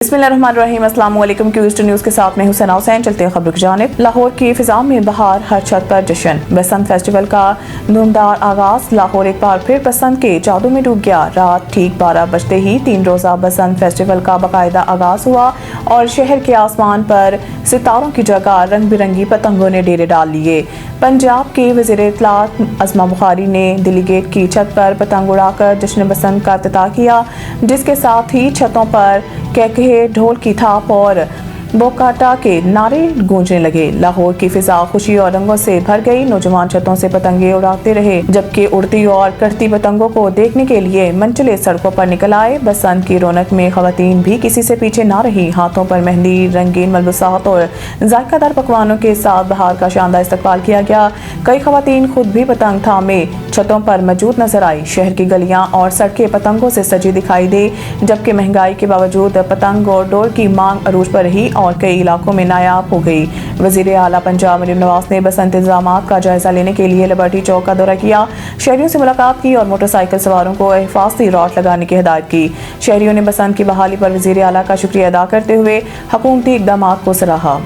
बिस्मिल्लाहिर्रहमानिर्रहीम। अस्सलाम वालेकुम। क्यूस्ट न्यूज़ के साथ मैं हुसैन हुसैन। चलते हैं खबर की जानिब। लाहौर की फिजा में बहार, हर छत पर जश्न। बसंत फेस्टिवल का धूमदार आगाज। लाहौर एक बार फिर बसंत के जादू में डूब गया। रात ठीक 12 बजते ही 3 रोज़ा बसंत फेस्टिवल का बाकायदा आगाज हुआ और शहर के आसमान पर सितारों की जगह रंग बिरंगी पतंगों ने डेरे डाल लिए। पंजाब के वज़ीर इत्तलात अज़मा बुखारी ने दिल्ली गेट की छत पर पतंग उड़ाकर जश्न बसंत का इफ्तिताह किया, जिसके साथ ही छतों पर कहकहे, ढोल की थाप और बोकाटा के नारे गूंजने लगे। लाहौर की फिजा खुशी और रंगों से भर गई। नौजवान छतों से पतंगे उड़ाते रहे, जबकि उड़ती और कटती पतंगों को देखने के लिए मंचले सड़कों पर निकल आए। बसंत की रौनक में खवातीन भी किसी से पीछे ना रही। हाथों पर मेहंदी, रंगीन मलबूसात और जायकादार पकवानों के साथ बहार का शानदार इस्तकबाल किया गया। कई खवातीन खुद भी पतंग थामे छतों पर मौजूद नजर आई। शहर की गलियां और सड़कें पतंगों से सजी दिखाई दी, जबकि महंगाई के बावजूद पतंग और डोर की मांग अरूज पर रही और कई इलाकों में नायाब हो गई। वज़ीर आला पंजाब मरीम नवाज ने बसंत इंतजामात का जायजा लेने के लिए लिबर्टी चौक का दौरा किया। शहरियों से मुलाकात की और मोटरसाइकिल सवारों को हिफाजती रॉड लगाने की हिदायत की। शहरियों ने बसंत की बहाली पर वज़ीर आला का शुक्रिया अदा करते हुए हुकूमती इक़दामात को सराहा।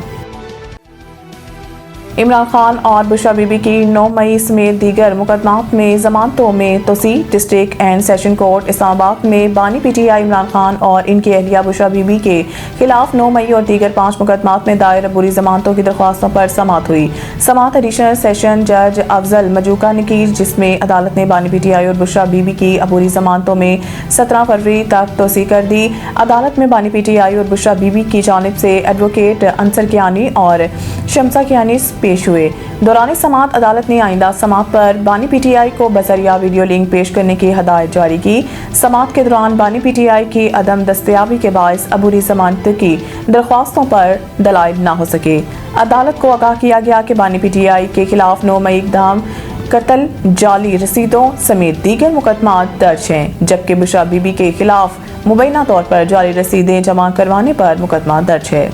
इमरान खान और बुशरा बीबी की 9 मई समेत दीगर मुकदमात में जमानतों में तोसी। District and session court Islamabad में बानी पीटीआई इमरान खान और इनकी अहलिया बुशरा बीबी के खिलाफ 9 मई और दीगर 5 मुकदमात में दायर अबूरी जमानतों की दरख्वास्तों पर समाअत हुई। समाअत एडिशनल सेशन जज अफजल मजूका ने की, जिसमें अदालत ने बानी पीटीआई और बुशरा बीबी की अबूरी जमानतों में 17 फरवरी तक तोसी कर दी। अदालत में बानी पीटीआई और बुशरा बीबी की जानिब से एडवोकेट अंसर कियानी और शमसा कियानी पेश हुए। दौरान समाअत अदालत ने आइंदा समाअत पर बानी पीटीआई को बजरिया वीडियो लिंक पेश करने की हदायत जारी की। समाअत के दौरान बानी पीटीआई की अदम दस्तयाबी के बायस अबूरी जमानत की दरख्वास्तों पर दलाइल न हो सके। अदालत को आगाह किया गया कि बानी पीटीआई के खिलाफ 9 मई इक़दाम, कत्ल, जाली रसीदों समेत दीगर मुकदमात दर्ज हैं, जबकि बुशरा बीबी के खिलाफ मुबैना तौर पर जाली रसीदें जमा करवाने पर मुकदमा दर्ज है।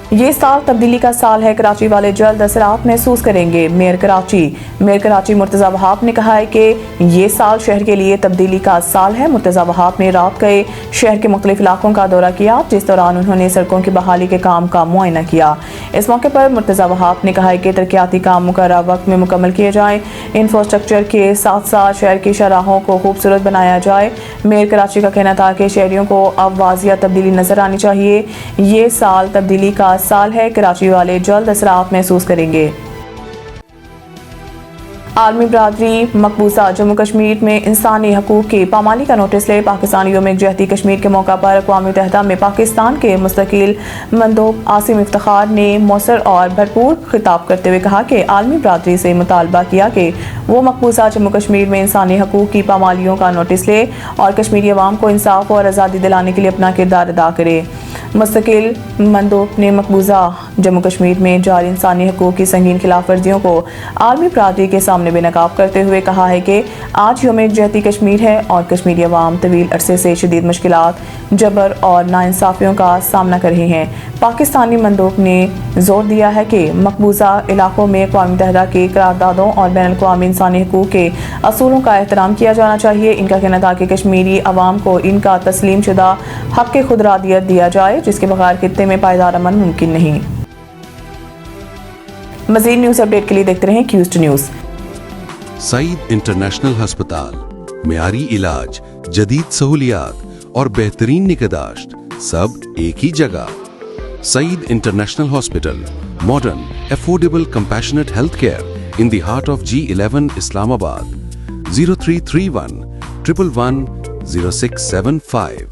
ये साल तब्दीली का साल है। कराची वाले जल्द असरात महसूस करेंगे। मेयर कराची मुर्तज़ा वहाब ने कहा है कि ये साल शहर के लिए तब्दीली का साल है। मुर्तज़ा वहाब ने रात गए शहर के मुख्तलिफ इलाकों का दौरा किया, जिस दौरान उन्होंने सड़कों की बहाली के काम का मुआयना किया। इस मौके पर मुर्तज़ा वहाब ने कहा है कि तरक्याती काम मुकर्रर वक्त में मुकम्मल किए जाएँ। इंफ्रास्ट्रक्चर के साथ साथ शहर की शाहराहों को खूबसूरत बनाया जाए। मेयर कराची का कहना था कि शहरियों को अब वाजिया तब्दीली नजर आनी चाहिए। ये साल तब्दीली का साल है। कराची वाले जल्द असरात महसूस करेंगे। आलमी बरादरी मकबूजा जम्मू कश्मीर में इंसानी हकूक की पामाली का नोटिस ले। पाकिस्तानी यौम यकजहती कश्मीर के मौका पर अक़वाम मुत्तहिदा में पाकिस्तान के मुस्तकिल मंदोब आसिम इफ्तिखार ने मौसर और भरपूर खिताब करते हुए कहा कि आलमी बरादरी से मुतालबा किया कि वो मकबूजा जम्मू कश्मीर में इंसानी हकूक की पामालियों का नोटिस ले और कश्मीरी अवाम को इंसाफ और आज़ादी दिलाने के लिए अपना किरदार अदा करे। मुस्तकिल मंदोब ने मकबूजा जम्मू कश्मीर में जारी इंसानी हकूक की संगीन खिलाफ वर्जियों को आलमी बरादरी के सामने बेनकाब करते हुए कहा है कि आज यौम यकजहती कश्मीर है और कश्मीरी अवाम तवील अरसे से शदीद मुश्किलात, जबर और नाइंसाफियों का सामना कर रहे हैं। पाकिस्तानी मंदोब ने जोर दिया है कि मकबूजा इलाकों में अक़वाम मुत्तहिदा की करारदादों और बैनुल अक़वामी इंसानी हकूक के असूलों का एहतराम किया जाना चाहिए। इनका कहना था कि कश्मीरी अवाम को इनका तस्लीम शुदा हक़ खुदरादियत दिया जाए, जिसके बगैर खित्ते में पायदार अमन मुमकिन नहीं। मज़ीद न्यूज़ अपडेट के लिए देखते रहें क्यूस्ट न्यूज़। सईद इंटरनेशनल हस्पताल, मेयारी इलाज, जदीद सहूलियात और बेहतरीन निगहदाश्त सब एक ही जगह। Saeed international hospital, modern, affordable, compassionate health care in the heart of G11 Islamabad. 0331 111 0675